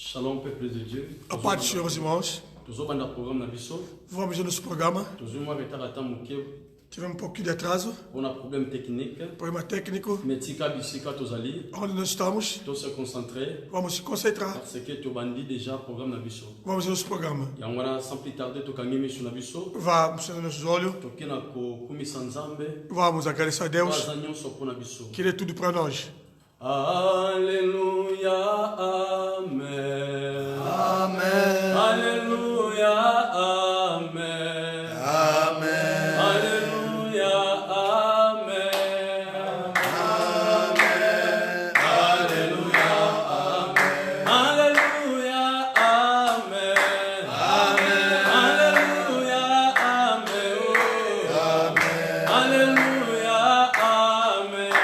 Shalom, peuple de Dieu. A paz do Senhor, irmãos. Vamos no nosso programa. Tivemos um pouquinho de atraso. Problema técnico. Onde nós estamos? Vamos se concentrar. Vamos no nosso programa. Vamos fechar nossos olhos. Vamos agradecer a Deus que Ele é tudo para nós. Alléluia, Amen. Amen. Alléluia, Amen. Amen. Alléluia, Amen. Amen. Alléluia, Amen. Alléluia, Amen. Amen. Alléluia, Amen. Amen. Alléluia, Amen.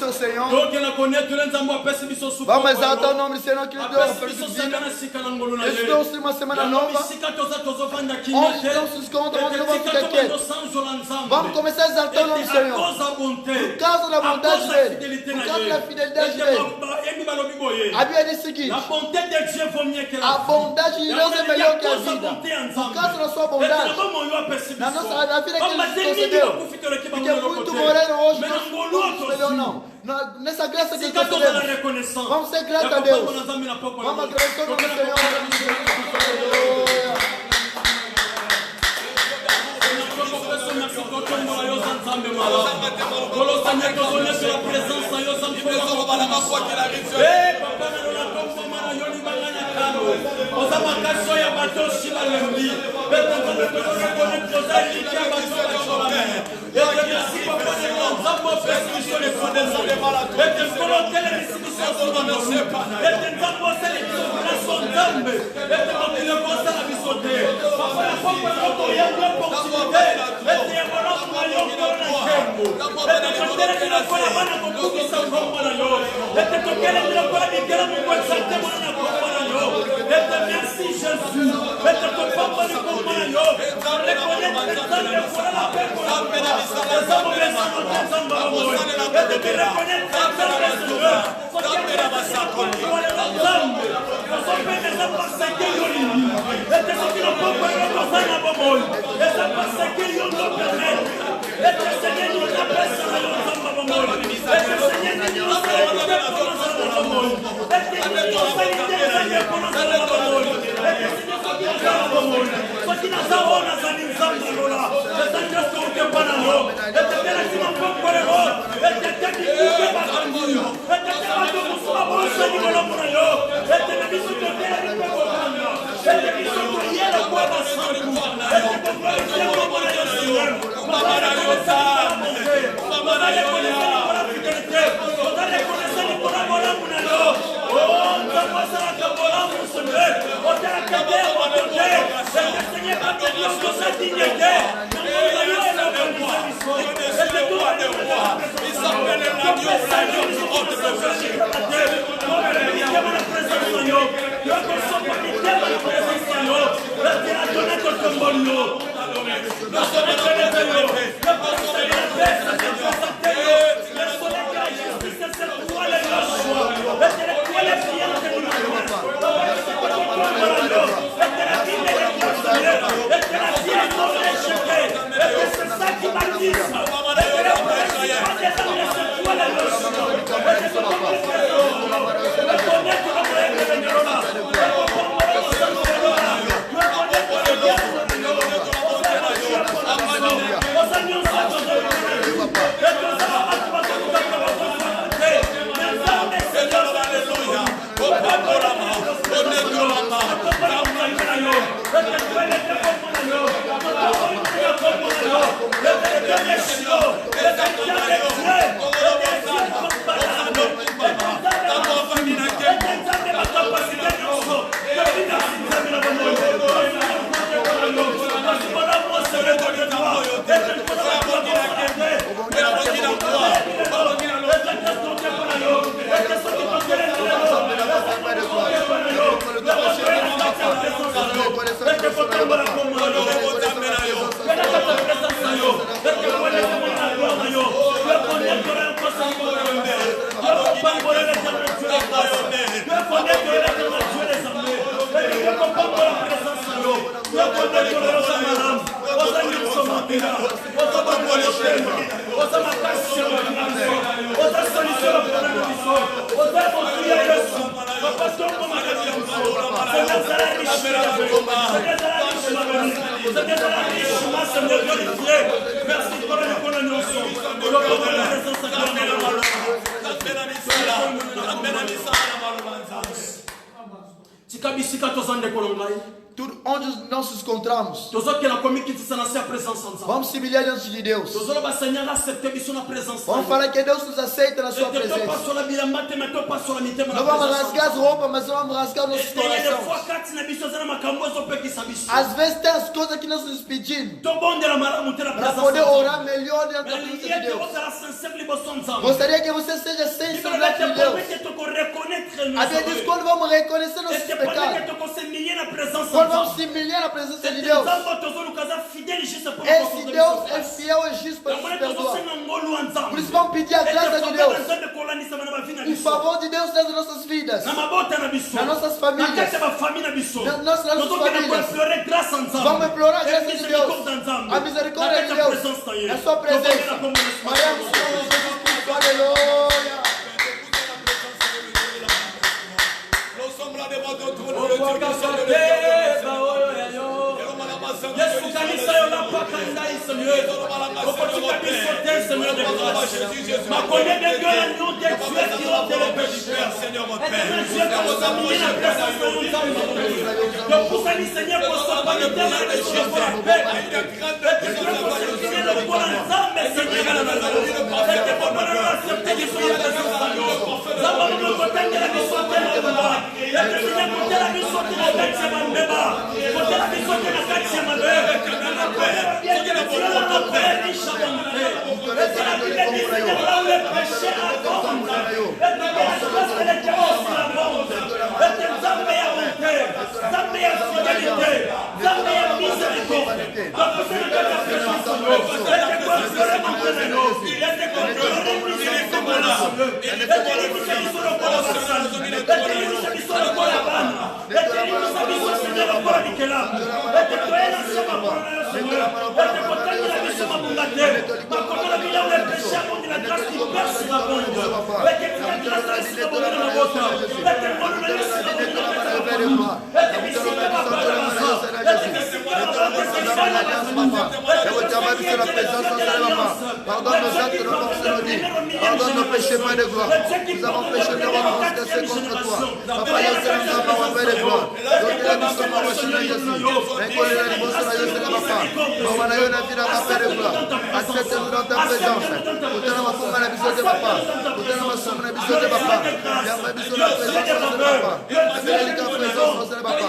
au Seigneur. Donc il a connu tous les hommes apesi biso souffle. Vamos exaltar o nome do Senhor que lhe deu a Apesi biso sakana sikana ngolo na ye. Estou uma semana nova. Sika toza tozovanda Onde kinyete. não se esconde, onde não vamos ficar quietos. Vamos começar a exaltar o nome do Senhor. Por causa da bondade dele. Por causa da fidelidade dele. A Bíblia diz o seguinte: a bondade de Deus é melhor que a vida. Por causa da sua bondade, na vida que ele nos concedeu. Porque muito morreram hoje, não melhor não. Nessa graça que ele concedeu. Vamos ser gratos a Deus. Vamos agradecer o nome do Senhor. Merci Jésus. tudo onde nós nos encontramos. Vamos se humilhar diante de Deus. Vamos falar que Deus nos aceita na sua presença. Não vamos rasgar as roupas, mas não vamos rasgar nossos corações. Às vezes tem as coisas que nós nos pedimos para poder orar melhor diante da presença de Deus. Gostaria que você seja sincero diante de Deus. A Bíblia diz quando vamos reconhecer nossos pecados, quando vamos se humilhar na presença de Deus, esse Deus é fiel e justo para nos perdoar. Por isso vamos pedir a graça de Deus, o favor de Deus nas nossas vidas, nas nossas famílias, nas nossas famílias. Vamos implorar a graça de Deus, a misericórdia de Deus, a sua presença. Aleluia. Pardonne nos actes, nos forces, nos vies. Pardonne nos péchés, Père de gloire. Nous avons péché, nous avons transgressé contre toi. Papa, Dieu, nous avons Père de gloire. Donc, il a dit que nous sommes Jésus. Récolle la dévotion à Dieu, c'est papa. Maman, la vie dans ta Père de gloire. Accepte-nous dans ta présence. Pour te la femme, la bisou de papa. Pour te la somme, la bisou de papa. Viens, ma bisou, la présence, c'est papa. Appelez la présence, c'est papa.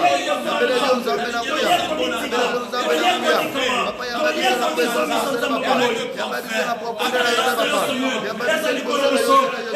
Appelez Dieu, nous amène à prière. Appelez Dieu, nous amène à prière. Papa, il y a ma bisou, la présence, c'est papa. Il y a ma bisou, la profondeur, c'est papa. Il y a ma bisou, la présence, c'est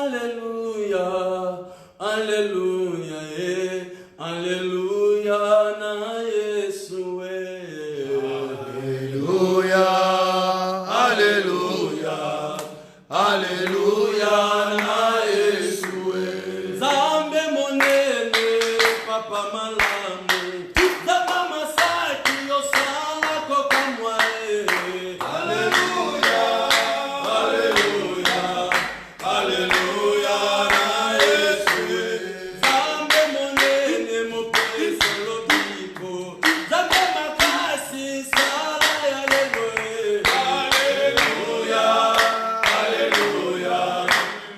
Alléluia, Alléluia, Alléluia, na Yeshua. Alléluia, Alléluia, Alléluia, na Yeshua. Zambe monene, papa malamu. Zama masaki osala kokamwa. Alléluia, Alléluia, Alléluia, na Yeshua. Zambe monene mopesa lobiko. Zambe makasi sala ya lelo. Alléluia, Alléluia,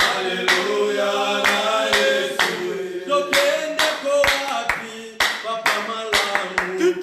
Alléluia, na Yeshua. Tokende ko wapi, papa malamu.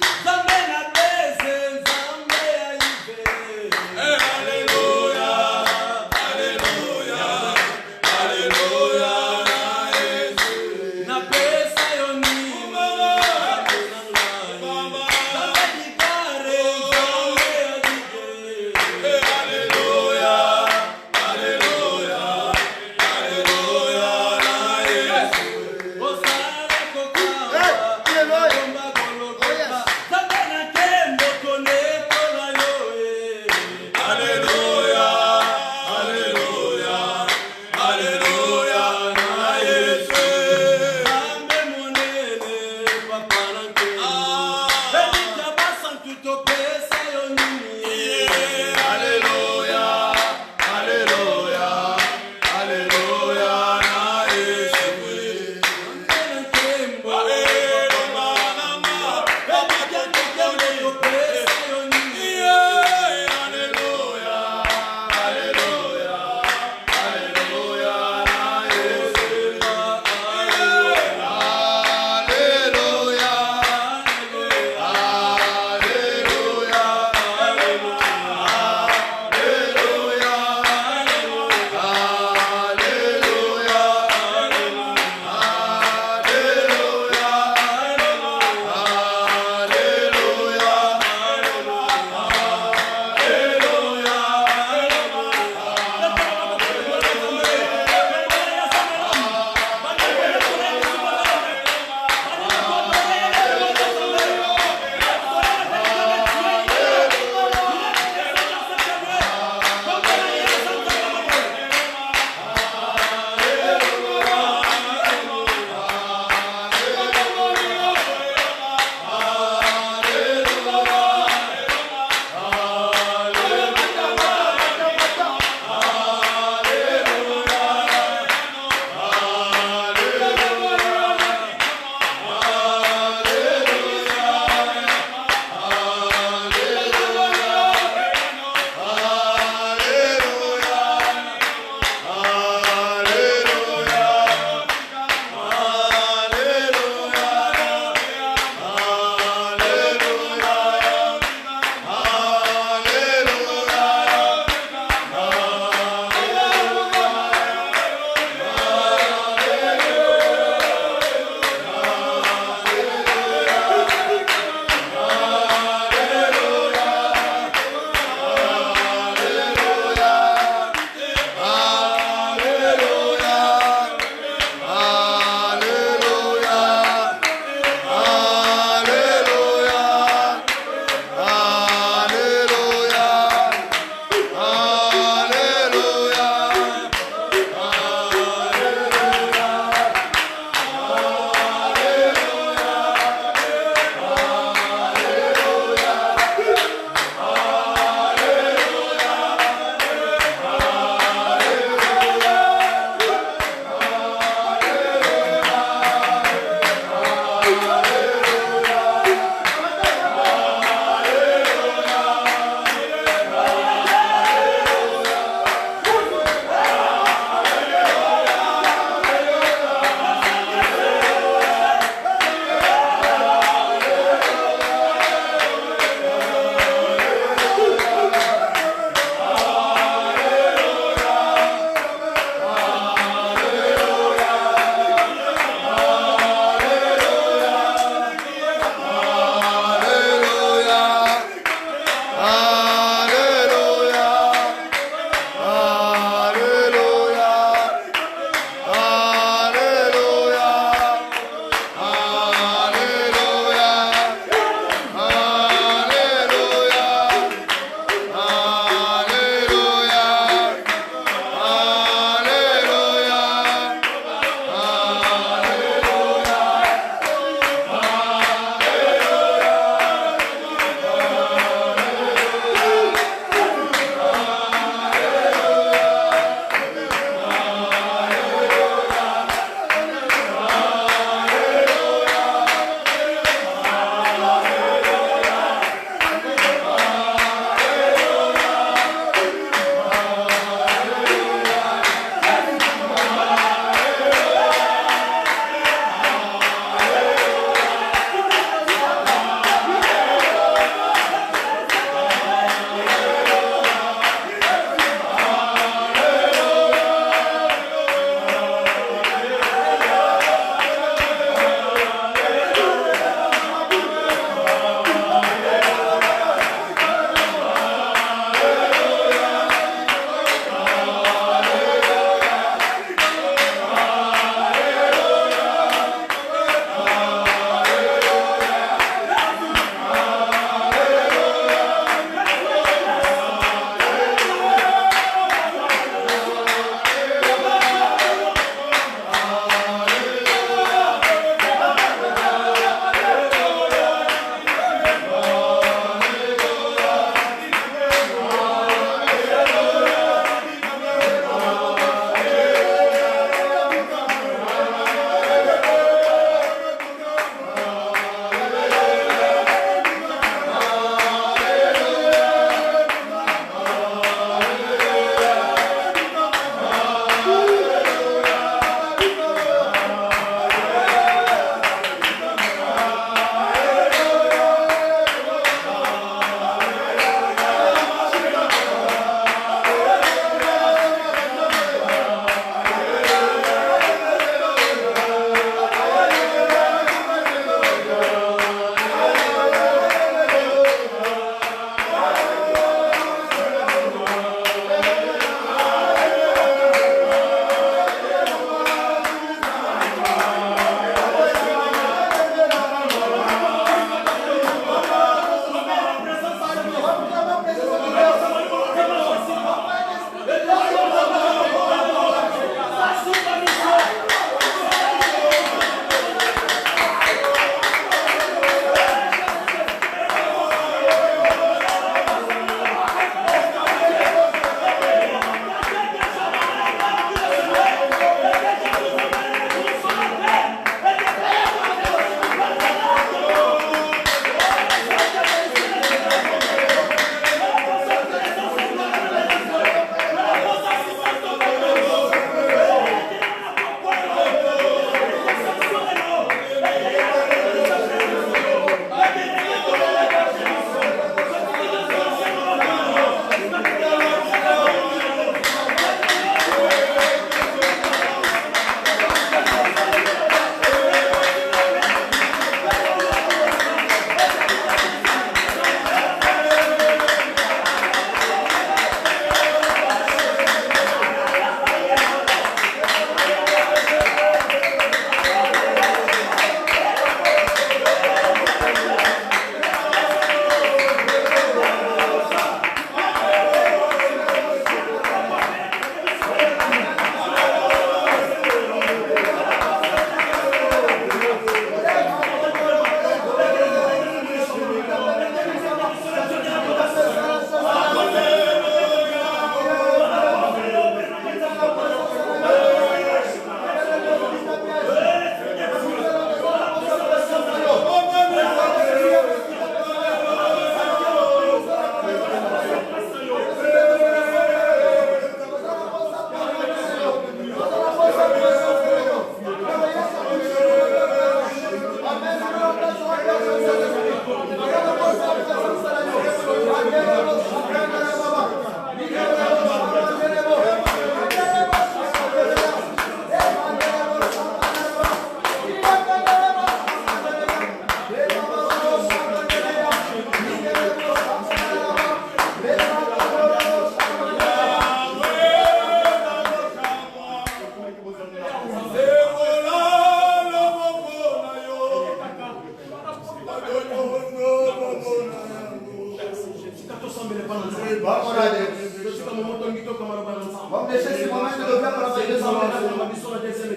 Vamos deixar esse momento de ouvir a palavra de Deus.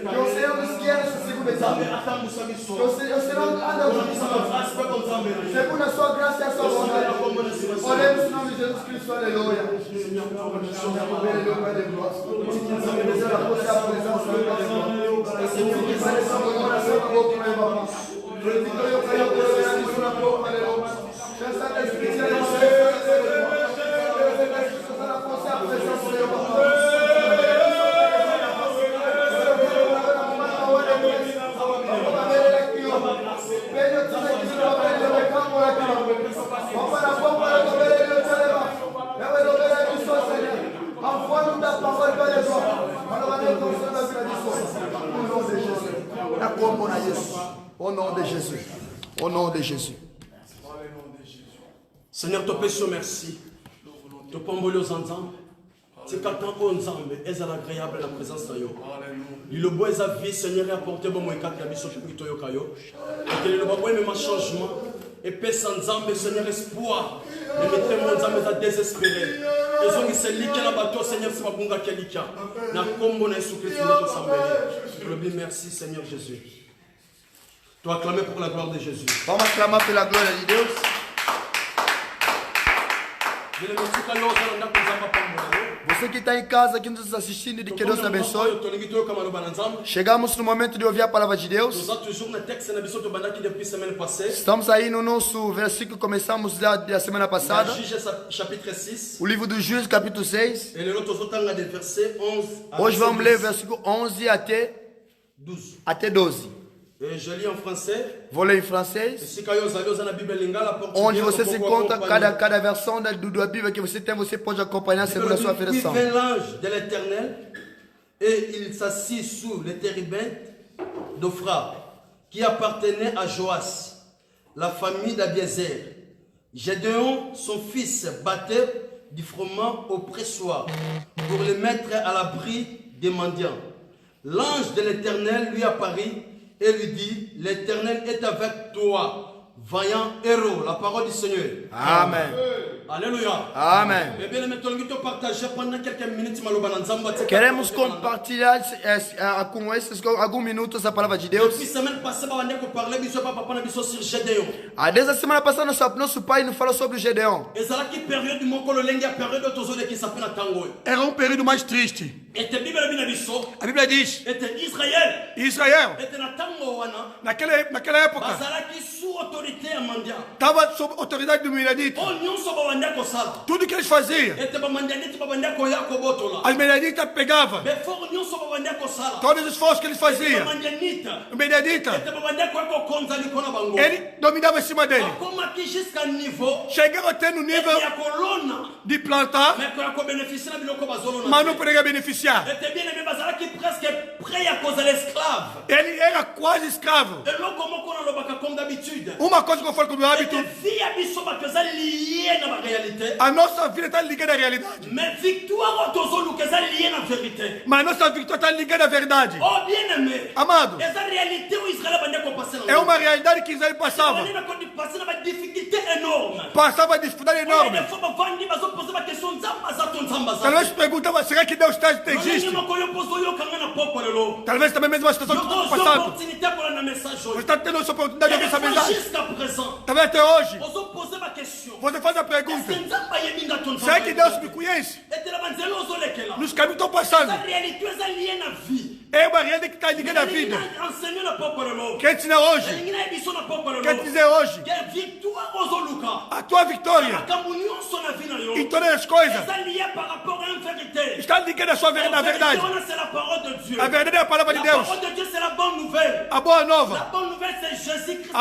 Que o Senhor nos guie nesse segundo exame. Que o Senhor anda segundo a sua graça e a sua vontade. Oremos em nome de Jesus Cristo. Aleluia. Au nom de Jésus. Au nom de Jésus. Seigneur, te pécho merci. Te pombolo zanzam. C'est quand on ensemble, est agréable la présence de Dieu. Le bois est à vie, Seigneur, et apporter bon moi quatre gabi sur le puito yo kayo. Et le bois même un changement. Et paix sans âme, Seigneur, espoir. Et mettre mon âme à désespérer. Et sont qui se liquent la bateau, Seigneur, c'est pas bon gars qui liquent. Na combo na sous Christ nous s'embellir. Je dis merci, Seigneur Jésus. Tu as acclamé pour la gloire de Jésus. Vamos acclamer pour la gloire de Deus. Você que está em casa, que nos assistindo, de que Deus te abençoe. Chegamos no momento de ouvir a palavra de Deus. Estamos aí no nosso versículo que começamos da semana passada. O livro do Juízes, capítulo 6. Hoje vamos ler o versículo 11 até 12. Je lis en français. Vou ler em francês. Onde você se encontra, cada versão da Bíblia que você tem, você pode acompanhar segundo a sua versão. Puis vint l'ange de l'Éternel et il s'assit sous les térébintes d'Ophra qui appartenait à Joas, la famille d'Abiézer. Gédéon, son fils, battait du froment au pressoir pour le mettre à l'abri des mendiants. L'ange de l'Éternel lui apparut et lui dit, l'Éternel est avec toi, vaillant héros. La parole du Seigneur. Amen. Alléluia. Amen. Queremos compartilhar com esses alguns minutos a palavra de Deus. Desde a semana passada nosso pai nos falou sobre o Gedeão. Era um período mais triste. A Bíblia diz: Israel, naquela época, estava sob autoridade do Midianita. Tudo que eles faziam, as Midianitas pegavam. Todos os esforços que eles faziam, o Midianita, ele dominava em cima dele. Chegava até no nível de plantar, mas não poderia beneficiar. Ele era quase escravo. Uma coisa que eu falo com o meu hábito, a nossa vida está ligada à realidade. Mas a nossa vitória está ligada à verdade. Amado, é uma realidade que Israel passava. Passava dificuldade enorme. Talvez perguntava, será que Deus existe? Talvez também mesmo a situação que está passando. Você está tendo essa oportunidade de ouvir essa mensagem. Talvez até hoje. Você faz a pergunta, será que Deus me conhece? Nos caminhos estão passando. É uma realidade que está ligada à vida. Quer ensinar hoje? Quer dizer hoje? A tua vitória em todas as coisas está ligada à sua verdade. A verdade é a palavra de Deus. A boa nova. A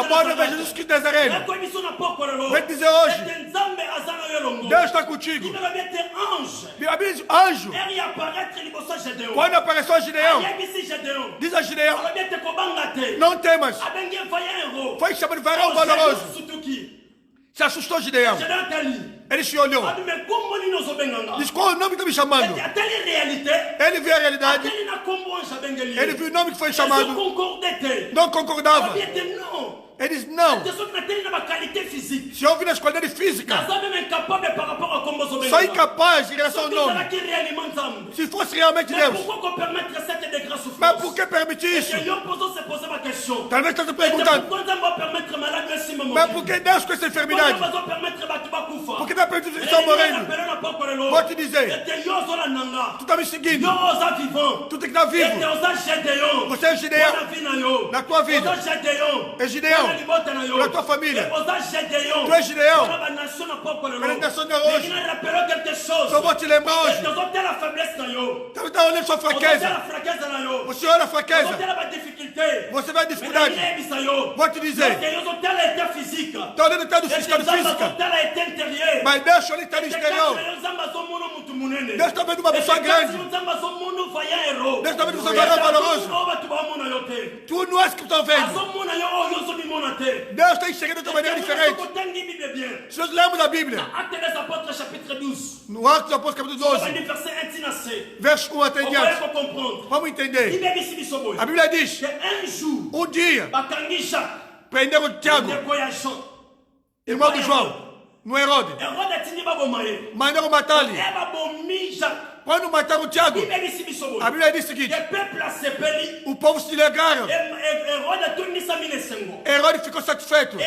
boa nova é Jesus Cristo de Nazaré. Vem dizer hoje, Deus está contigo. A Bíblia diz anjo. Quando apareceu Gideão, diz a Gideão, não temas. Foi chamado de varão valoroso. Se assustou Gideão. Ele se olhou. Diz, qual é o nome que está me chamando? Ele viu a realidade. Ele viu o nome que foi chamado. Não concordava. Ele diz, não. physique. Se houve nas qualidades físicas. Naza même incapable par rapport à Kombo Zobé. Só incapaz em relação ao nome. Qui réellement Nzambe. Se fosse realmente Mais Deus. pourquoi qu'on permettre cette dégrade souffrance? Mas por que permitir isso? Et Yopozo se poser ma question. Talvez está se Et perguntando. pourquoi Nzambe va permettre malade assim me Mas por que Deus com essa enfermidade? Pourquoi va permettre Batuba Kufa? Por que não permite que estão morrendo? Vou te dizer. Tu está me seguindo. Tu tem que estar vivo. Você é Gideão. Na tua vida. É Gideão. Na tua família. Tu é Gideão. Para a nação de hoje. Só vou te lembrar hoje. Você está olhando sua fraqueza. Você olha a fraqueza. Você vai dificuldade. Vou te dizer. Está olhando até do estado físico. Mas Deus olha está no exterior. Deus está vendo uma pessoa grande. Deus está vendo uma pessoa valorosa. Tu não és que estão vendo. Deus está enxergando de uma maneira diferente. Se nós lemos a Bíblia, no Atos dos Apóstolos capítulo 12, verso 1 até diante, vamos entender. A Bíblia diz, um dia, prenderam Tiago, irmão de João, no Herode. Mandaram matar-lhe. Quando mataram Tiago, a Bíblia diz o seguinte: o povo se alegraram. Herode ficou satisfeito.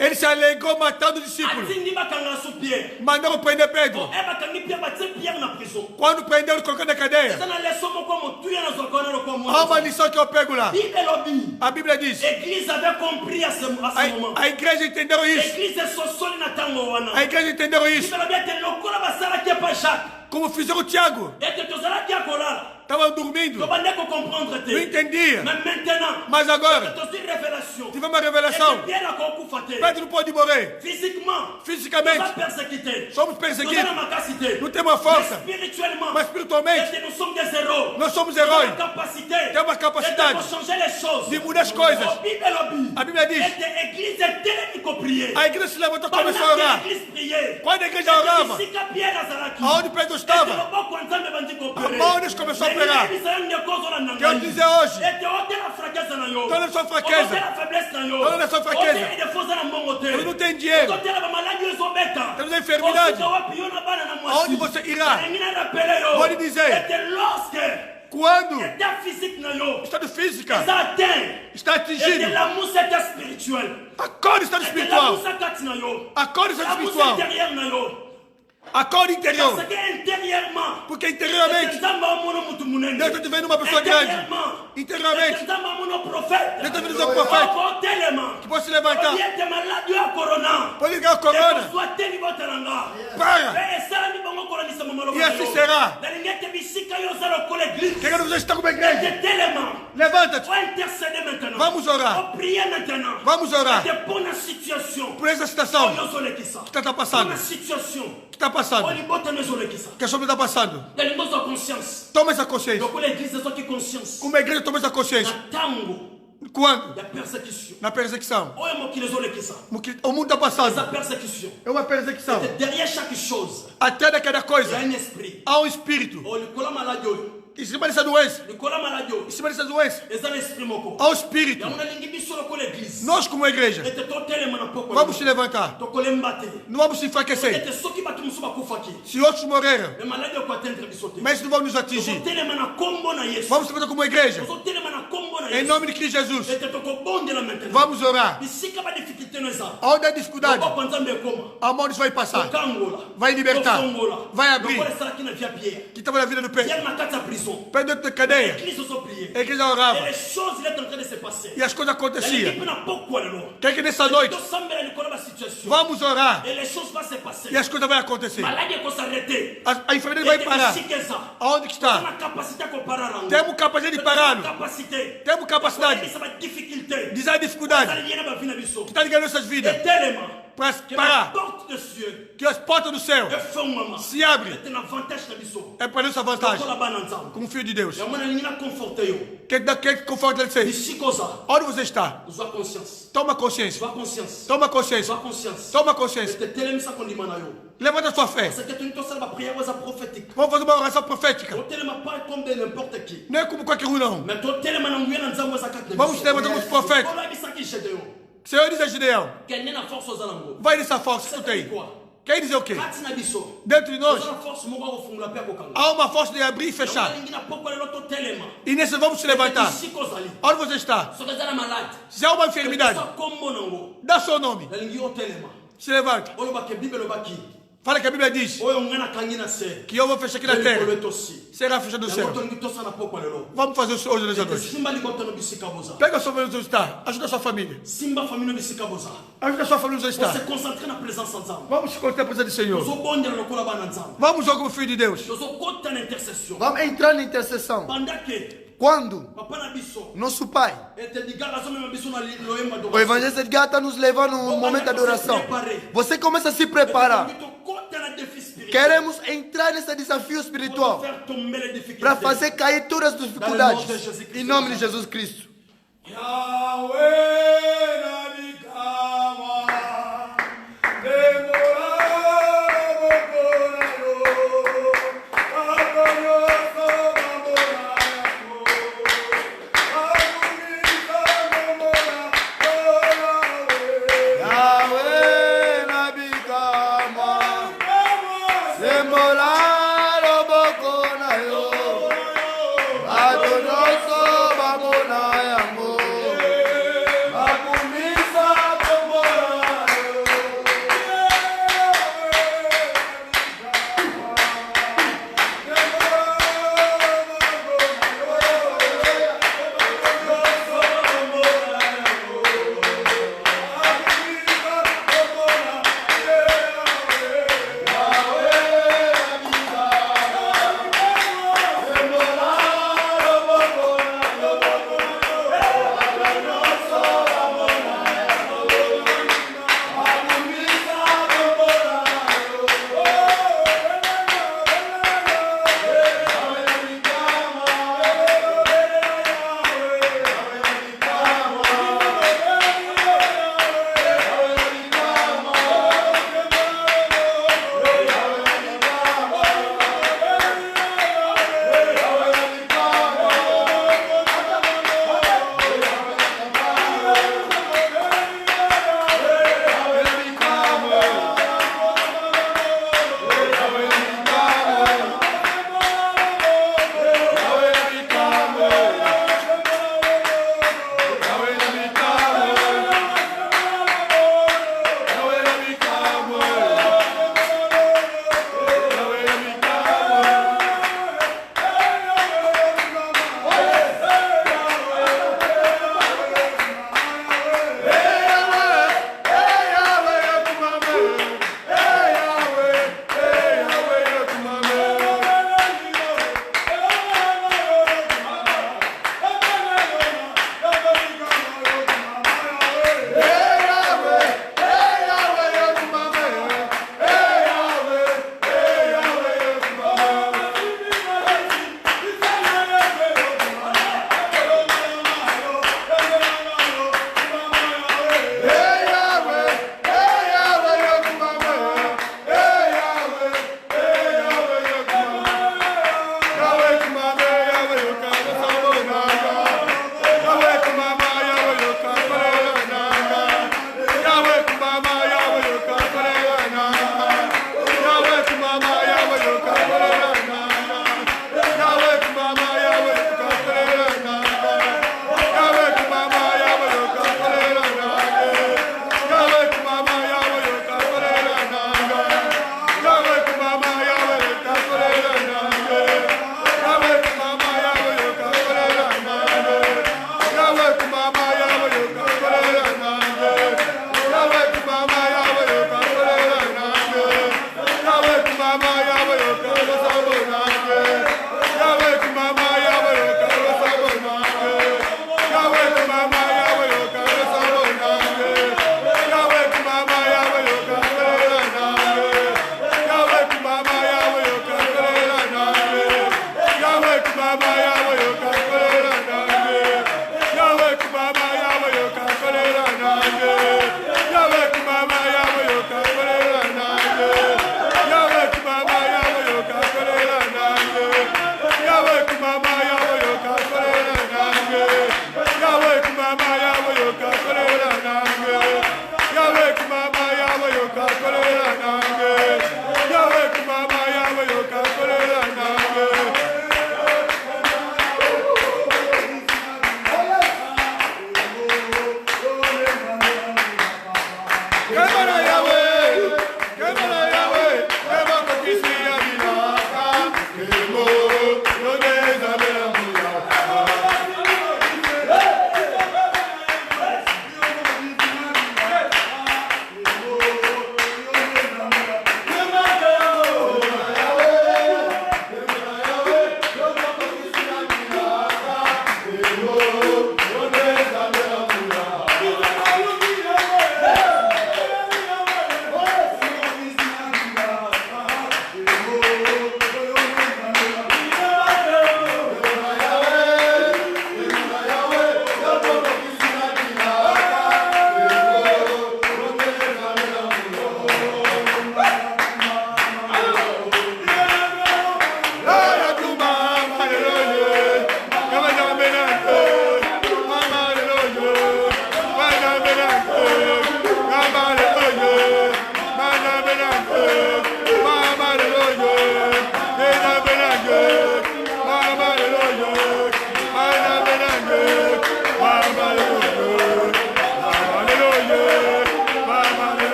Ele se alegrou matando os discípulos. Mandaram prender Pedro. Quando prenderam, colocaram na cadeia. Há uma lição que eu pego lá. A Bíblia diz: a igreja entendeu isso. A igreja entendeu isso. Como fizeram o Tiago. Estava dormindo. Não entendia. Mas agora tive uma revelação. Pedro não pode morrer. Fisicamente somos perseguidos. Não temos a força. Mas espiritualmente nós somos heróis. Temos uma capacidade de mudar as coisas. A Bíblia diz: a igreja se levantou e começou a orar. Quando a igreja orava, aonde Pedro estava, a mão deles começou a pegar. Quero dizer hoje, toda a sua fraqueza, toda a sua fraqueza, eu não tenho dinheiro, temos a enfermidade, aonde você irá? Vou lhe dizer, quando o estado físico está atingido, acorde o estado espiritual, acorde o estado espiritual. Acorda interior. Porque interiormente Deus está te vendo uma pessoa grande. Interiormente Deus está vendo um profeta que pode se levantar. Pode ligar a corona. Para. E assim será. Querendo você estar com a igreja. Levanta-te. Vamos orar. Vamos orar por essa situação que está passando. Que está passando. Que a sombra está passando. Toma essa consciência. Como a igreja toma essa consciência. Quando? Na perseguição. O mundo está passando. É uma perseguição. Até daquela coisa há um espírito. Em cima dessa doença, há um espírito. Nós como igreja vamos se levantar. Não vamos se enfraquecer. Se outros morreram, mas não vão nos atingir. Vamos se levantar como igreja. Em nome de Cristo Jesus. Vamos orar. Onde há dificuldade, a mão vai passar. Vai libertar. Vai abrir. Que estava na vida do Pedro. Pedro dentro da cadeia. A igreja orava. E as coisas aconteciam. Quer que nessa noite vamos orar. E as coisas vão acontecer. A enfermidade vai parar. Aonde que está? Temos capacidade de parar. Temos capacidade. Diz a dificuldade que está ligando nossas vidas. Para parar. Que as portas do céu se abrem. É para nossa vantagem. Como filho de Deus. Que conforta ele ser. Onde você está? Toma consciência. Toma consciência. Toma consciência. Levanta a sua fé. Vamos fazer uma oração profética. Não é como qualquer um, não. Vamos levantar os profetas. Senhor diz a Gideão, vai nessa força, escuta aí. Quer dizer o quê? Dentro de nós, há uma força de abrir e fechar. E nesse vamos se levantar. Onde você está? Se há uma enfermidade, dá seu nome. Se levanta. Fala que a Bíblia diz que eu vou fechar aqui na terra. Será fechado no céu. Vamos fazer hoje nessa noite. Pega a sua família onde está. Ajuda a sua família. Ajuda a sua família onde está. Vamos se concentrar na presença do Senhor. Vamos jogar como filho de Deus. Vamos entrar na intercessão. Quando nosso Pai, o evangelista Edgar está nos levando a um momento de adoração, você começa a se preparar. Queremos entrar nesse desafio espiritual para fazer cair todas as dificuldades. Em nome de Jesus Cristo.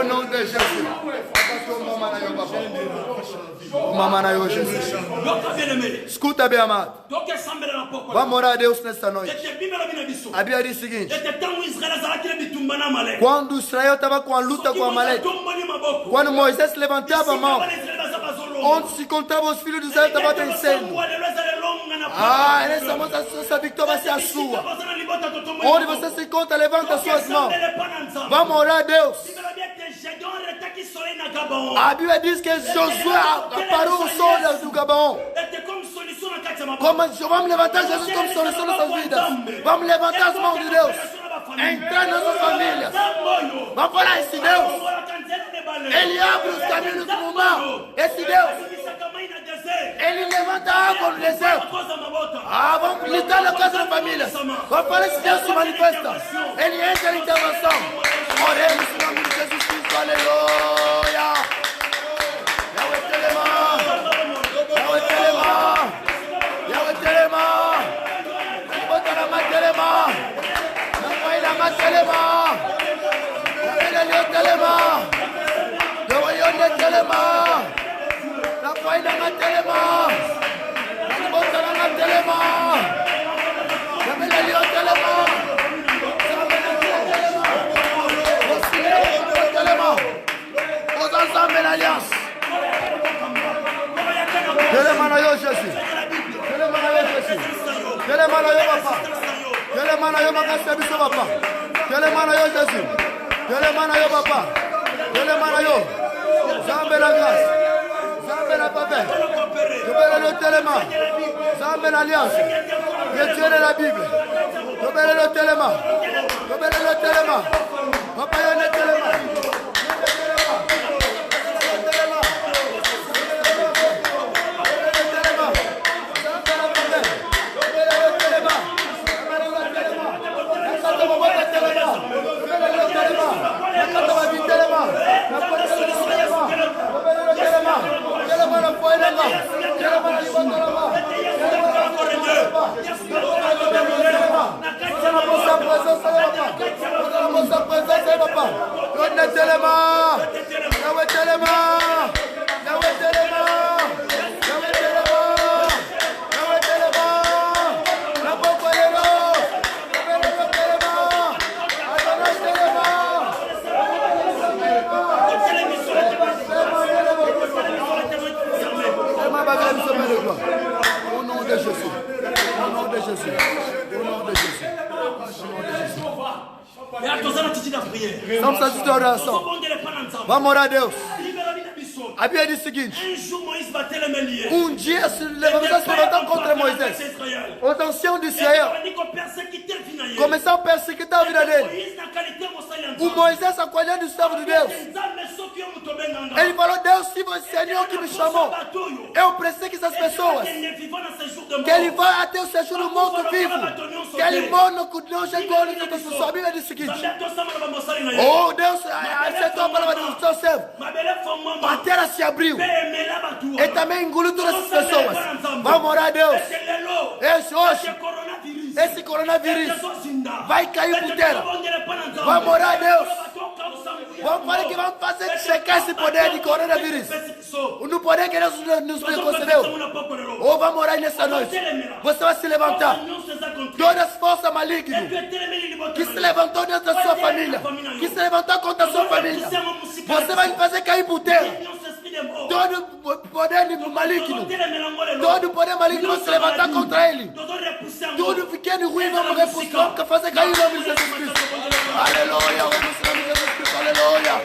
Au nom de Jésus. Mama Jésus. Escuta bem, amado. Vamos orar a Deus nesta noite. A Bíblia diz o seguinte: quando Israel estava com a luta com Amaleque, quando Moisés levantava a mão, onde se encontravam os filhos de Israel estavam vencendo. Ah, nessa moça, essa vitória vai ser a sua. Onde você se encontra, levanta as suas mãos. Vamos orar a Deus. A Bíblia diz que Josué parou o sol do Gabaon. Vamos levantar Jesus como solução nessas vidas. Vamos levantar as mãos de Deus. Entrar nas nossas famílias. Vamos esse Deus. Ele abre os caminhos do mar. Esse Deus. Ele levanta a água no deserto. Vamos lutar na casa da família. Vamos falar esse Deus se manifesta. Ele entra na intervenção. Oremos em nome de Jesus Cristo. Aleluia. Yahweh Telema. Yahweh Telema. Yahweh Telema. Bota na Matelema. Na Pai na Matelema. Yahweh Telema. Yahweh Telema. Na Pai na Matelema. Bota na Matelema. Yahweh Telema. Aux ensemble l'alliance. Telema yo Jésus. Telema yo Jésus. Telema yo papa. Telema yo makasi biso papa. Telema yo Jésus. Telema yo papa. Telema yo. Zambe la grâce. Zambe la papa. Tobele le telema. Zambe l'alliance. Le Dieu de la Bible. Tobele le telema. Tobele le telema. Papa yo le telema. Au nom de Jésus. Au nom de Jésus. Au nom de Jésus. Vamos fazer oração. Vamos orar a Deus. A Bíblia diz o seguinte: dia se levantou contra Moisés. Os anciãos de Israel começaram a perseguir a vida dele. O Moisés acolhendo o servo de Deus. Ele falou: Deus, se você é o Senhor que me chamou, eu preciso que essas pessoas, que ele vá até o Senhor do morto vivo, que ele morra no não chegou no que pessoas. A Bíblia diz o seguinte: oh Deus, aceitou a palavra do seu servo. A terra se abriu e também engoliu todas as pessoas. Vamos orar a Deus. Esse coronavírus vai cair por terra. Vamos orar a Deus. Vamos falar que vamos fazer checar esse poder de coronavírus. No poder que Deus nos concedeu. Ou vamos orar nessa noite. Você vai se levantar. Todas as forças malignas que se levantou dentro da sua família, que se levantou contra a sua família, você vai fazer cair por terra. Todo poder maligno, todo poder maligno vai se levantar contra ele. Tudo pequeno e ruim vamos repulsar, vamos fazer cair o nome de Jesus Cristo. Aleluia, vamos em nome de Jesus Cristo, aleluia.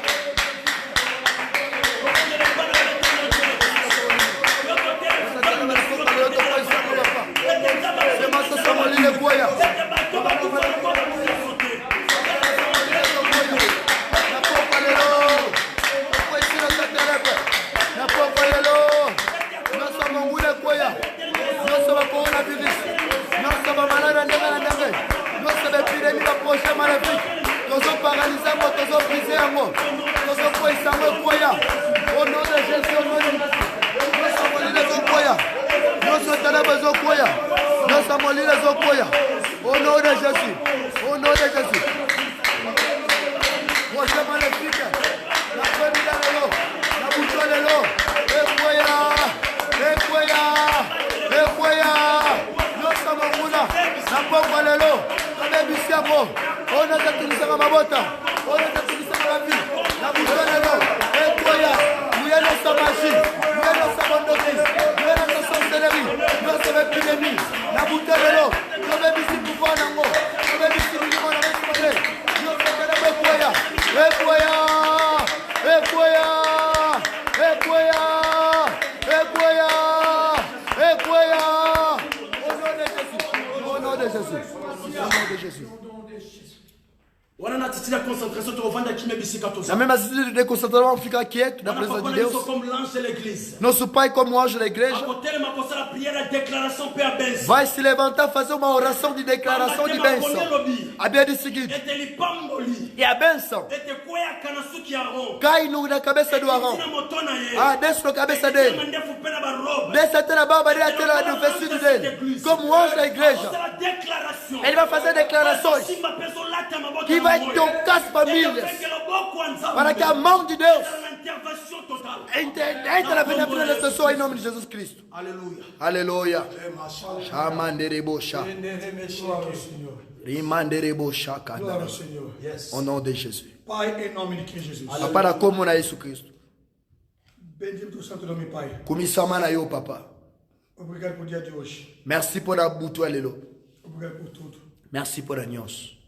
Au nom de Jésus, au nom de Jésus. Você maléfique, la famille de l'eau, la bouche de l'eau, nous sommes en roula, la pauvre de l'eau, on est bissiamo, on est utilisé à ma botte, on est utilisé à la vie, la bouche de l'eau, nous sommes sa magie, nous sommes sa bonne notice, nous sommes sa sorcellerie, nous sommes épidémie, la bouche de l'eau, nous sommes ici pour voir l'amour, nous sommes ici pour voir l'amour, nous sommes Au nom de Jésus. Na mesma atitude de concentration fica quieto na presença de Deus. Nosso Pai como anjo da igreja vai se levantar, fazer uma oração de declaração de bênção. A Bíblia diz o seguinte: e a bênção cai na cabeça do Arão. Desce na cabeça dele, desce até na barba dele, até no vestido dele. Como anjo da igreja, ele vai fazer declarações que vai tocar as famílias, para que a mão de Deus entre na vida das pessoas em nome de Jesus Cristo. Aleluia. Aleluia. Au nom de Jésus. Pai, em nome de Jesus. Para como na Jesus Cristo. Bendito o santo nome, Pai. Comissama na eu, Papa. Obrigado por dia de hoje. Merci por a butu alelo. Obrigado por tudo. Merci por a nyos.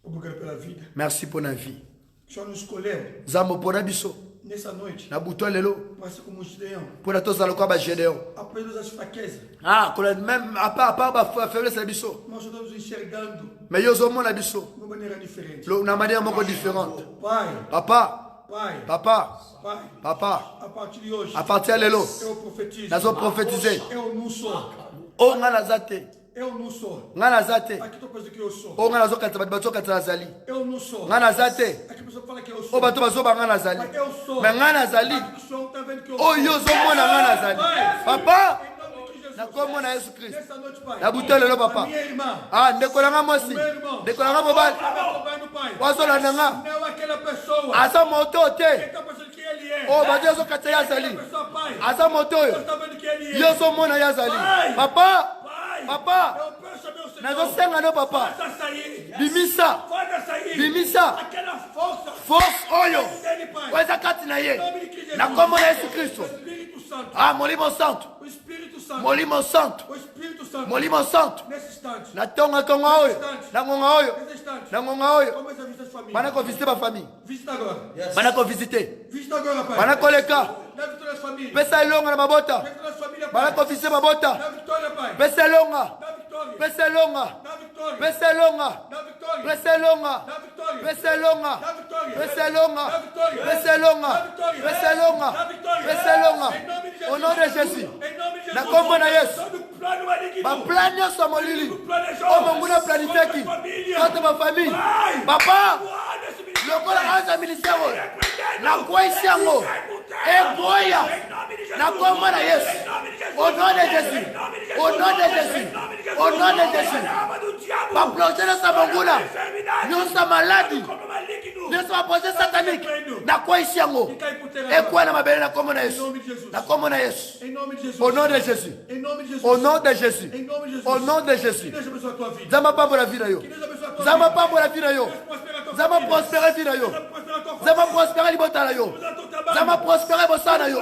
Obrigado pela vida. Merci por a vie. O Senhor nos escolheu. Zambo por a biso. Nessa noite. Na butu alelo. Para ser como Gideão. Por a todos alocar ba Gideão. Apesar das fraquezas. Même à part a faiblesse da biso. Nós estamos enxergando. Mais yo zomo na biso. De uma maneira diferente. Na maneira muito diferente. Pai. Papa. Pai. Papa. Pai. Papa. A partir de hoje. A partir de lelo. Eu profetizo. Nós vamos profetiser. Eu não sou. O nganazate. Eu não sou. Nganazate. Aqui tô coisa que eu sou. O nganazokata bato katazali. Eu não sou. Nganazate. Aqui a pessoa fala que eu sou. O bato bazoba nganazali. Mas eu sou. Mais nganazali. O senhor tá vendo que eu sou. O yozo mona nganazali. Papa. Na como na Jesus Cristo. Nessa noite, Pai. Na butole lo papa. Minha irmã. Ndekolanga mosi. Ndekolanga mobali. Wazola nanga. Não aquela pessoa. Asa moto te. Quem tá pensando que ele é? O bato zo kataya yazali. Pai. Asa moto yo. Você tá vendo que ele é? Yozo mona yazali. Papa. Papa. Eu peço, meu Senhor. Nazo senga no papa. Faça sair. Bimisa. Faça sair. Bimisa. Aquela força. Force oyo. Dele, Pai. Weza kati na ye. Em nome de Jesus. Na como na Jesus Cristo. O Espírito Santo. Molimo santo. O Espírito Santo. Molimo santo. O Espírito Santo. Molimo santo. Nesse instante. Na tonga konga oyo. Na ngonga oyo. Nesse instante. Na ngonga oyo. Começa a visitar as famílias. Bana ko visiter ba famille. Visita agora. Bana ko visiter. Visita agora, Pai. Bana ko leka. Leve todas as famílias. Pesa longa na mabota. Leve todas as famílias, Bana Pai. ko visiter mabota. Na vitória, Pai. Pesa longa. Na vitória. Pesa longa. Na vitória. Pesa longa. Na vitória. Pesa longa. Na vitória. Pesa longa. Na vitória. Pesa longa. Na vitória. Pesa longa. Na vitória. Pesa longa. Na vitória. Pesa longa. Em nome de Jesus. Au nom de Jésus. Em nome de Jesus. Na kombo na Yesu. Todo plano maligno. Ba plan nyonso molili. Planejou. O Mungu na planifié contre ma famille. Papa. Lokola anza ministero. Na kwaisi yango. Egoya. Na kombo na Yesu. Au nom de Jésus. Au nom de Jésus. Au nom de Jésus. Ba projet sa manguna. Nyonso maladi. Nyonso ba projet satanique. Na kwaisi yango. Ekwa na mabele na kombo na Yesu. Na kombo na Yesu. Em nome de Jesus. Au nom de Jésus. Em nome de Jesus. Au nom de Jésus. Em nome de Jesus. Au nom de Jésus. Deus abençoe a tua vida. Zama pambo la vida yo. Deus abençoe a tua Zama vida. pambo la vida yo. Zama prospérer vida yo. Zama prospérer libota yo. Zama prospérer bosana yo.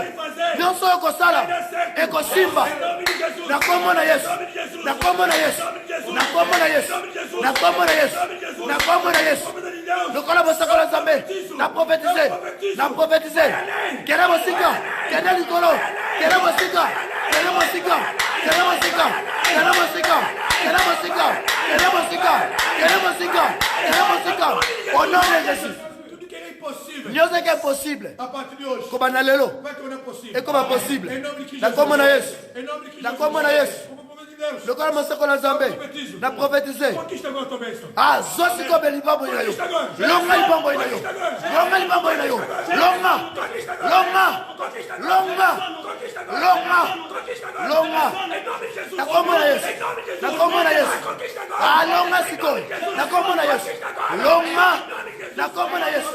Nyonso yoko sala. Eko simba. Na kombo na Yesu. Na kombo na Yesu. Na kombo na Yesu. Na kombo na Yesu. Na kombo na Yesu. Lokola bosaka la Zambe. Na prophétiser. Na prophétiser. Kera bosika. Kera likolo. Kera bosika. Kera bosika. Kera bosika. Kera bosika. Kera bosika. Kera bosika. Kera bosika. Kera bosika. Au nom de Jésus. Tudo que é impossível. Nyonso que é possible. A partir de hoje. Kobana lelo. Vai tornar possível. E como é possible. Em nome de Cristo. Na kombo na Yesu. Em nome de Cristo. Na kombo na Yesu. Como povo de Deus. Lokola mosako la Zambe. Na prophétiser. Conquista agora a tua bênção. Zosi ko beli bambo ina yo. Longa libambo ina yo. Longa libambo ina yo. Longa. Longa. Longa. Longa. Longa. Na kombo na Yesu. Na kombo na Yesu. Longa siko. Na kombo na Yesu. Longa. Na kombo na Yesu.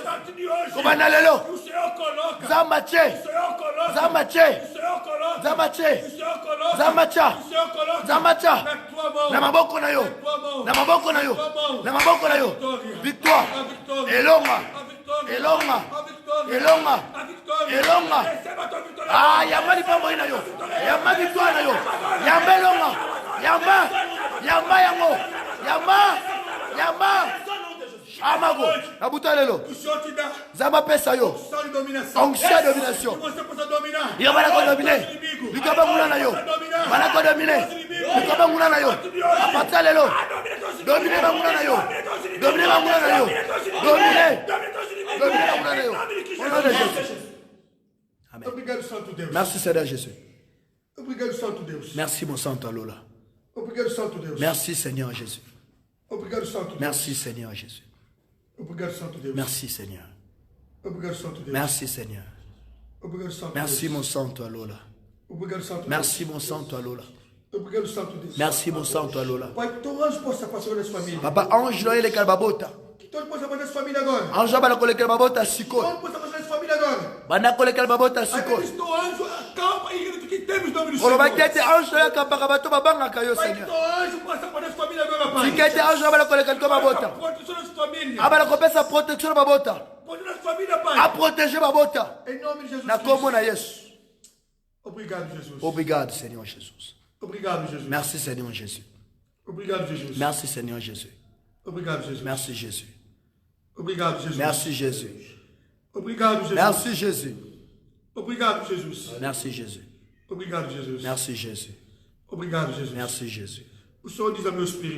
Kobana lelo. O Senhor coloca. Zamache. O Senhor coloca. Zamache. O Senhor coloca. Zamache. O Senhor coloca. Zamacha. O Senhor coloca. Zamacha. Na tua mão. Na maboko na yo. Na maboko na yo. Na maboko na yo. Victoire. A vitória. Elonga. A vitória. Elonga. A vitória. Elonga. A vitória. Elonga. Receba a tua vitória. Yamba libambo ina yo. Yamba victoire na yo. Yamba elonga. Yamba. Yamba yango. Yamba. Yamba. Amago. Nabutalelo. Zama pesa yo. Onction domination. Yo bala ko dominer. Likaba mulana yo. Bala ko dominer. Likaba mulana yo. Apatalelo. Dominer ba mulana yo. Dominer ba mulana yo. Dominer. Dominer ba mulana yo. Au nom de Jésus. Amen. Merci Seigneur Jésus. Merci mon Santo Alola. Merci Seigneur Jésus. Merci Seigneur Jésus. Merci Seigneur. Merci Seigneur. Merci mon Santo Alola. Merci mon Santo Alola. Merci mon Santo Alola. Papa ange loye le kalbabota. Ange bala ko le kalbabota siko. Bana ko le kalbabota siko. Oloba kete ange loye kapakabato babanga kayo Seigneur. Sikete ange bala ko le kalbabota. Abala ko pesa protection babota. A protéger babota. Na komo na Yesu. Obrigado Seigneur Jésus. Merci Seigneur Jésus. Merci Seigneur Jésus. Merci Jésus. Merci Jésus. Merci Jésus. Merci Jésus. Merci Jésus. Merci Jésus.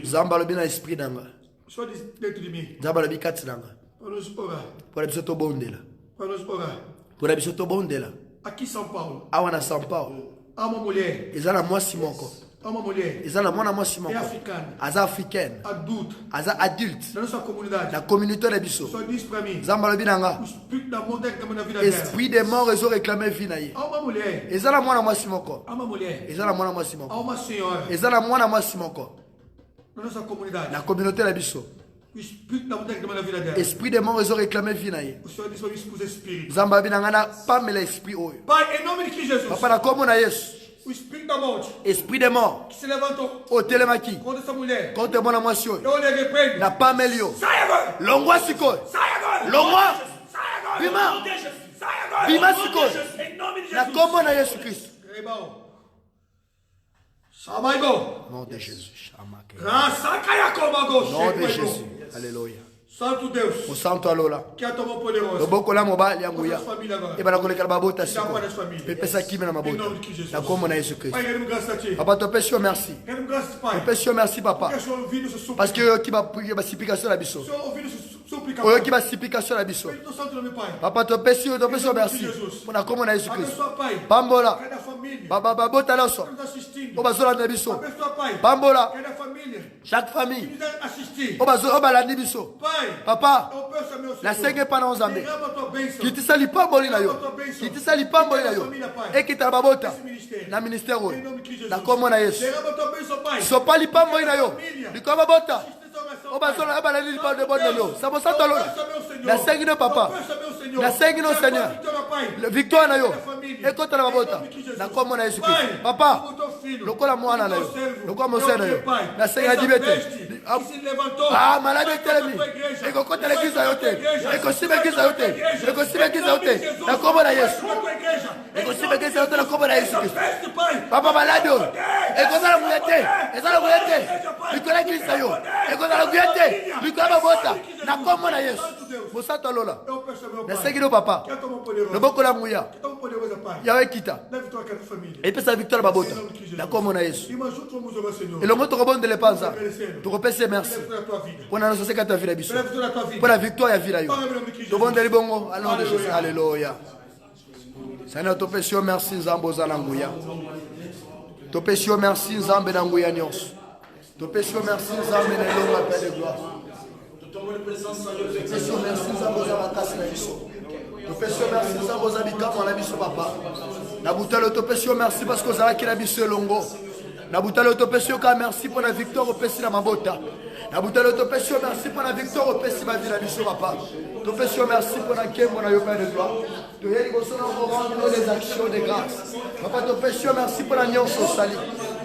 Zamba lobi na esprit nanga. Zamba lobi kati nanga. Pour biso to bondela. Pour biso to bondela. Aqui São Paulo. Awana São Paulo. Uma mulher. Ezala mwasi moko. Uma mulher. Ezala mwana mwasi moko. É africana. Aza africaine. Adulta. Aza adulte. Na nossa comunidade. La communauté na biso. Só diz para mim. Zamba lobi nanga. O espírito da morte reclama na vida dela. Esprit des morts ezo réclamer vie na ye. Uma mulher. Ezala mwana mwasi moko. Uma mulher. Ezala mwana mwasi moko. Uma senhora. Ezala mwana mwasi moko. Na nossa comunidade. La communauté na biso. O espírito da morte reclama na vida dela. Esprit des morts ezo réclamer vie na ye. O Senhor diz para mim escusa espírito. Zamba lobi nanga na pamela esprit oyo. Pai, em nome de Cristo Jesus. Papa na komo na Yesu. O espírito da morte. Esprit des morts. Que se levantou. O telemaki. Contra essa mulher. Contre mwana mwasi oyo. Eu neguei para ele. Na pamelio. Sai agora. Longwa sikoyo. Sai agora. Longwa. Sai agora. Bima. Sai agora. Bima sikoyo. Em nome de Jesus. Na komo na Yesu Christ. Rebao. Samaigo. Nom de Jésus. Amake. Graça caia como a gosto. Nom de Jésus. Alléluia. Santo Deus. O santo alola. Que a tua mão poderosa. Loboko la mobali yangu ya. Família agora. E bana koleka babota siko. Para as famílias. Pepesa kimi na Em mabota. nome de Jesus. Na komo na Yesu Christ. Pai, queremos graças a ti. Papa to pesio merci. Queremos graças, Pai. To pesio merci papa. Porque o Senhor ouviu nossa súplica. Parce que yo ki ba supplication na biso. O Senhor ouviu nossa súplica. Oyo ki ba supplication na biso. Espírito Santo, meu Pai. Papa to pesio merci. Pona komo na Yesu Christ. Abençoa, Pai. Pambola. Cada família. Baba babota loso. Nos assistindo. O bazola na biso. Abençoa, Pai. Pambola. Cada família. Chaque Que famille. nos assistir. O bazola balandi biso. Pai. Papa. Eu peço, meu La Senhor. senge pana ozambe. Derrama a tua bênção. Ki tisali pamboli na yo. Ki tisali pamboli na yo. E ki babota. Na ministère Em nome de Jesus. na komo na Yesu. Derrama a tua bênção, Pai. Sopali pamboli na yo. Likoma bota. Assista essa oração, O Pai. bazola balandi li pande bon na yo. Sabo Eu santo lo. peço, meu Senhor. Na sengi no papa. Eu peço, meu Senhor. Na sengi no Seigneur. Vitória, Pai. Victoire na yo. Cada família. E kontra na babota. Em nome de Jesus. Na komo na Yesu Pai, Christ. Papa. como teu filho, Lokola mwana na como yo. teu servo, Lokola mo eu na yo. creio, Pai. Na sengi Essa dibete. peste que se levantou. Ah, malade vai telemi. contra a tua igreja. Eko kota Vai la giza contra a yote. tua igreja. Eko sibe Vai giza contra a tua yote. igreja. Eko sibe giza Em nome de yote. Jesus. Na komo na Vai Yesu. contra a tua igreja. Eko Em sibe nome de giza yote na komo na Yesu Essa Christ. peste, Pai. Papa malade yo. Eko zala muyete. Ezala muyete. Likola giza yo. Eko zala muyete. Likola babota. Na komo na Yesu. Mosato alola. Eu peço, meu Na Pai. sengi no papa. Que a tua mão poderosa. Loboko la muya. Que a tua mão poderosa, Pai. Yawe kita. Dá vitória a cada família. E pesa victoire babota. Em nome de Jesus. Na komo na Yesu. Irmãos, juntos vamos orar, Senhor. Elongo tokobondele panza. Tokopese merci. Dá vitória à tua vida. Pona na soseka ta vida biso. Dá vitória à tua vida. Pona victoire ya vida yo. Parle au nom de Christ. Tobondeli bongo. Allons de Jésus. Alléluia. Seigneur, topesi yo merci nzambe oza na nguya. Topesi yo merci nzambe na nguya nyonso. Topesi yo merci nzambe na elongo ya Père de gloire. Topesi yo merci nzambe oza makasi na biso. Topesi yo merci nzambe oza bikamwa na biso papa. Na butalo topesi yo merci parce que ozalaki na biso elongo. Na butalo topesi yo ka merci pour la victoire opesi na mabota. Na butalo topesi yo merci pour la victoire opesi ba vie na biso papa. Topesi yo merci pour la nkembo na yo Père de gloire. Toyeli koso na rendre les actions de grâce. Papa topesi yo merci pour la nyonso sali.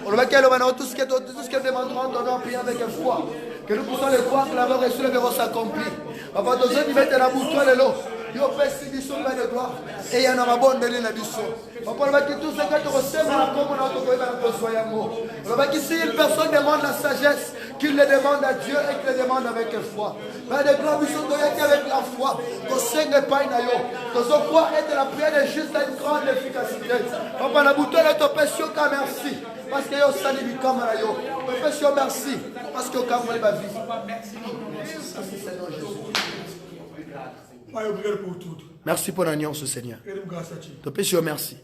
On va qu'elle va tout ce qu'elle demandera en donnant prier avec foi. Que nous puissions le croire que la mort et sur le verront s'accomplir. Papa nous nous mettre la bouton de l'eau. Yo pesi biso Père de gloire. Et il y en a ma bonne délai la biso. Papa on va que tout ce que tu recevras comme on a tout comme on a besoin. On va que si une personne demande la sagesse, Qu'il le demande à Dieu et qu'il le demande avec foi. Père de gloire, nous sommes avec la foi. Que ce n'est pas une aïe. Que ce quoi est la prière de juste à une grande efficacité. Papa, la bouton de ton péché, merci. Parce que yo sali du kamara yo. Péché, merci. Parce que au kamara va vivre. Merci Seigneur Jésus. Merci pour l'alliance, Seigneur. Te péché, merci.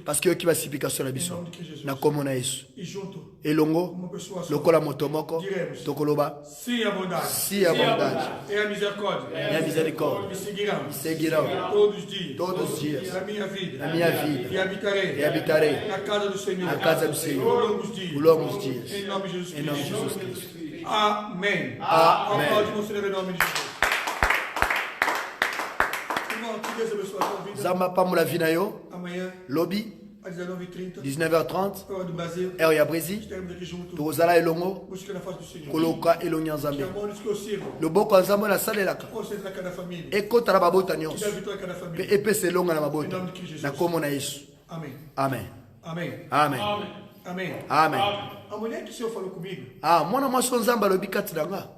Parce que qui va supplication la biso. Na comme na Yesu. Elongo, lokola motomoko, tokoloba. Si abondage. Et la miséricorde. Et la miséricorde. Seguirá. Todos os dias. Na minha vida. E habitarei. Na casa do Senhor. Por longos dias. Em nome de Jesus Cristo. Amém. Amém. Zamba pamula vina yo. Lobby. 19h30. Heure ya Brésil. Tozala elongo. Koloka elonga nzambe. Loboko nzambe na salelaka. Ekota na babota nyonso. Pe epese elonga na babota. Na komo na Yesu. Amen. Amen. Amen. Amen. Amen. Amen. Ah, mwana mwasi nzamba lobi kati danga.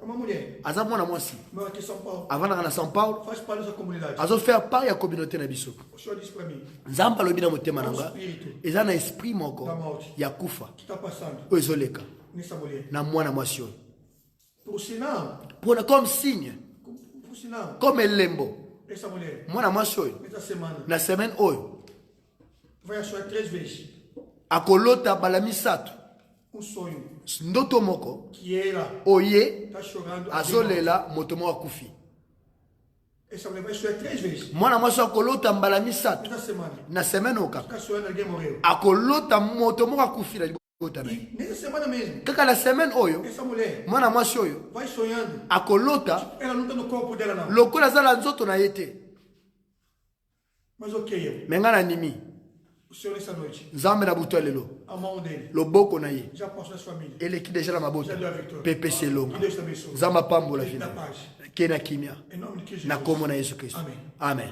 Aza mwana mwasi. Avana na São Paulo. Azo faire part ya communauté na biso. Nzamba lobi na motema nanga. Eza na esprit moko ya kufa. Ozoleka. Na mwana mwasi oyo. Pour comme signe. Comme elembo. Mwana mwasi oyo. Na semaine oyo. Akolota balamisatu. Ndoto moko oye azolela motomo akufi. Mwana mwasi akolota mbala misatu na semaine okaka akolota motomo akufi na libota na kaka la semaine oyo mwana mwasi oyo akolota lokola zala nzoto na yete mengana nimi Nzambe na buto lelo. Loboko na ye. Ele ki déjà la mabota. Pepe selonga. Nzamba pambo la vina. Kena kimia. Na komo na Yesu Kristo. Amen.